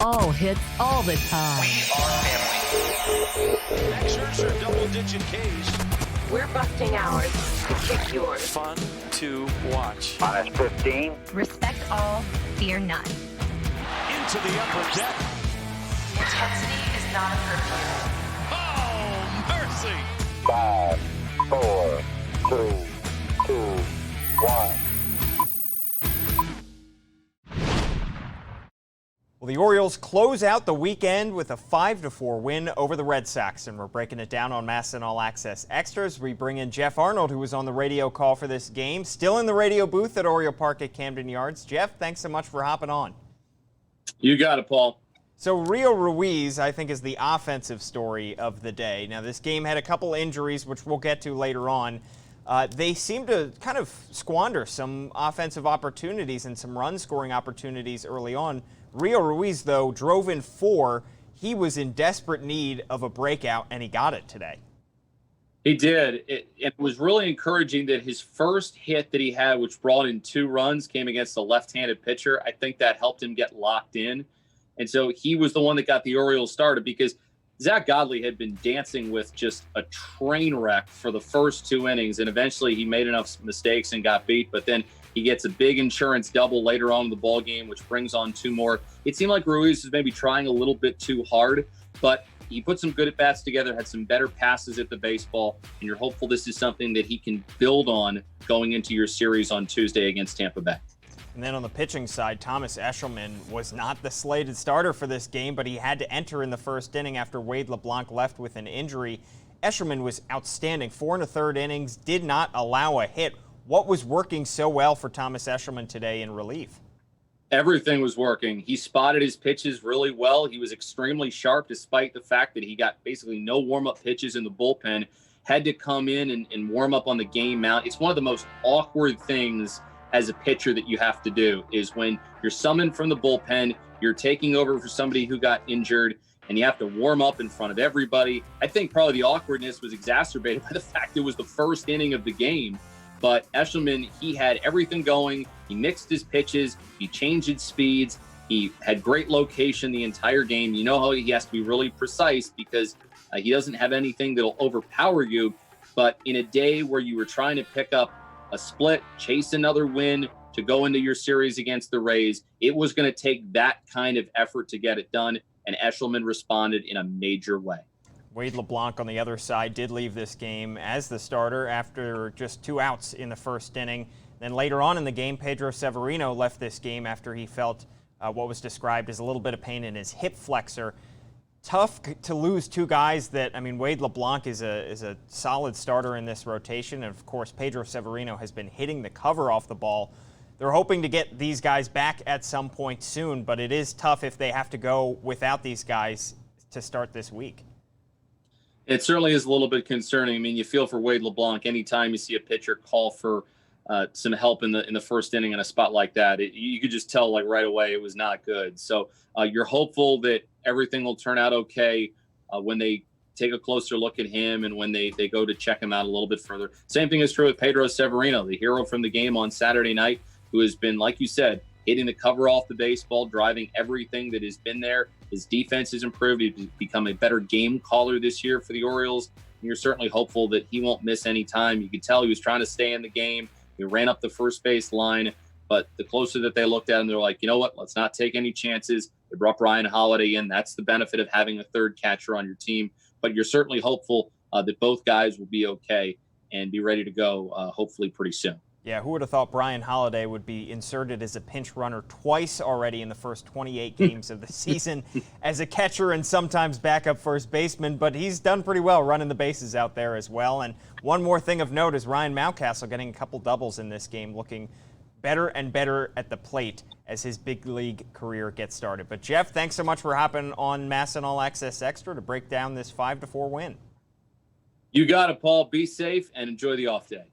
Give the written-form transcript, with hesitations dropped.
all hits all the time. We are family. Max Scherzer, double-digit Ks. We're busting ours to kick yours. Fun to watch. Minus 15. Respect all, fear none. Into the upper deck. Intensity is not a curfew. Oh, mercy. 5, 4, 3, 2, 1. Well, the Orioles close out the weekend with a 5-4 win over the Red Sox, and we're breaking it down on MASN All Access Extras. We bring in Jeff Arnold, who was on the radio call for this game, still in the radio booth at Oriole Park at Camden Yards. Jeff, thanks so much for hopping on. You got it, Paul. So Rio Ruiz, I think, is the offensive story of the day. Now, this game had a couple injuries, which we'll get to later on. They seem to kind of squander some offensive opportunities and some run-scoring opportunities early on. Rio Ruiz, though, drove in 4. He was in desperate need of a breakout, and he got it today. He did. It was really encouraging that his first hit that he had, which brought in 2 runs, came against a left-handed pitcher. I think that helped him get locked in. And so he was the one that got the Orioles started, because Zach Godley had been dancing with just a train wreck for the first 2 innings, and eventually he made enough mistakes and got beat. But then he gets a big insurance double later on in the ball game, which brings on 2 more. It seemed like Ruiz was maybe trying a little bit too hard, but he put some good at-bats together, had some better passes at the baseball, and you're hopeful this is something that he can build on going into your series on Tuesday against Tampa Bay. And then on the pitching side, Thomas Eshelman was not the slated starter for this game, but he had to enter in the first inning after Wade LeBlanc left with an injury. Eshelman was outstanding. 4 1/3 innings, did not allow a hit. What was working so well for Thomas Eshelman today in relief? Everything was working. He spotted his pitches really well. He was extremely sharp, despite the fact that he got basically no warm-up pitches in the bullpen. Had to come in and warm up on the game mount. It's one of the most awkward things as a pitcher that you have to do, is when you're summoned from the bullpen, you're taking over for somebody who got injured, and you have to warm up in front of everybody. I think probably the awkwardness was exacerbated by the fact it was the first inning of the game. But Eshelman, he had everything going. He mixed his pitches. He changed his speeds. He had great location the entire game. You know how he has to be really precise, because he doesn't have anything that'll overpower you. But in a day where you were trying to pick up a split, chase another win to go into your series against the Rays, it was going to take that kind of effort to get it done, and Eshelman responded in a major way. Wade LeBlanc on the other side did leave this game as the starter after just 2 outs in the first inning. Then later on in the game, Pedro Severino left this game after he felt what was described as a little bit of pain in his hip flexor. Tough to lose 2 guys that, I mean, Wade LeBlanc is a solid starter in this rotation. And of course, Pedro Severino has been hitting the cover off the ball. They're hoping to get these guys back at some point soon, but it is tough if they have to go without these guys to start this week. It certainly is a little bit concerning. I mean, you feel for Wade LeBlanc anytime you see a pitcher call for some help in the first inning in a spot like that. You could just tell, like, right away it was not good. So you're hopeful that everything will turn out okay when they take a closer look at him and when they go to check him out a little bit further. Same thing is true with Pedro Severino, the hero from the game on Saturday night, who has been, like you said, hitting the cover off the baseball, driving everything that has been there. His defense has improved. He's become a better game caller this year for the Orioles. And you're certainly hopeful that he won't miss any time. You could tell he was trying to stay in the game. He ran up the first base line, but the closer that they looked at him, they're like, you know what, let's not take any chances. They brought Brian Holiday in. That's the benefit of having a third catcher on your team. But you're certainly hopeful that both guys will be okay and be ready to go hopefully pretty soon. Yeah, who would have thought Brian Holiday would be inserted as a pinch runner twice already in the first 28 games of the season as a catcher and sometimes backup first baseman, but he's done pretty well running the bases out there as well. And one more thing of note is Ryan Mountcastle getting a couple doubles in this game, looking better and better at the plate as his big league career gets started. But Jeff, thanks so much for hopping on MASN All Access Extra to break down this 5-4 win. You got it, Paul. Be safe and enjoy the off day.